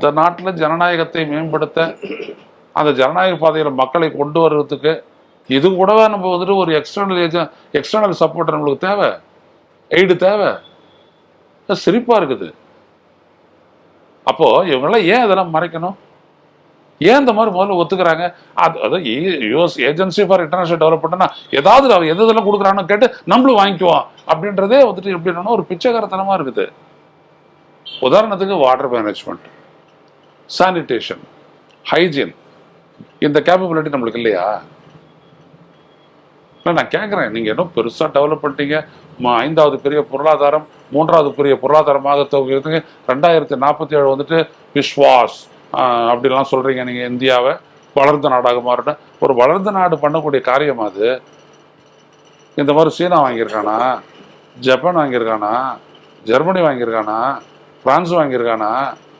அந்த நாட்டில் ஜனநாயகத்தை மேம்படுத்த, அந்த ஜனநாயக பாதையில் மக்களை கொண்டு வர்றதுக்கு இது கூடவே நம்ம வந்துட்டு ஒரு எக்ஸ்டர்னல் சப்போர்ட் நம்மளுக்கு தேவை, எய்டு தேவை. சிரிப்பா இருக்குது. அப்போ இவங்கெல்லாம் ஏன் இதெல்லாம் மறைக்கணும்? ஏன் இந்த மாதிரி முதல்ல ஒத்துக்கிறாங்க? அதாவது யூஎஸ் ஏஜென்சி ஃபார் இன்டர்நேஷனல் டெவலப்மெண்ட்னா ஏதாவது எதெல்லாம் கொடுக்குறான்னு கேட்டு நம்மளும் வாங்கிக்குவோம் அப்படின்றதே வந்துட்டு எப்படின்னா ஒரு பிச்சைக்காரத்தனமா இருக்குது. உதாரணத்துக்கு வாட்டர் மேனேஜ்மெண்ட், சானிடேஷன், ஹைஜீன், இந்த கேப்பபிலிட்டி நம்மளுக்கு இல்லையா? நான் கேட்குறேன், நீங்கள் என்ன பெருசாக டெவலப் பண்ணிட்டீங்க, 5வது பெரிய பொருளாதாரம், 3வது பெரிய பொருளாதாரமாக தொகுக்கிறதுக்கு 2047 வந்துட்டு விஸ்வாஸ் அப்படிலாம் சொல்கிறீங்க. நீங்கள் இந்தியாவை வளர்ந்த நாடாக மாறின ஒரு வளர்ந்த நாடு பண்ணக்கூடிய காரியம் அது. இந்த மாதிரி சீனா வாங்கியிருக்கானா, ஜப்பான் வாங்கியிருக்கானா, ஜெர்மனி வாங்கியிருக்கானா, பிரான்ஸ் வாங்கியிருக்கானா?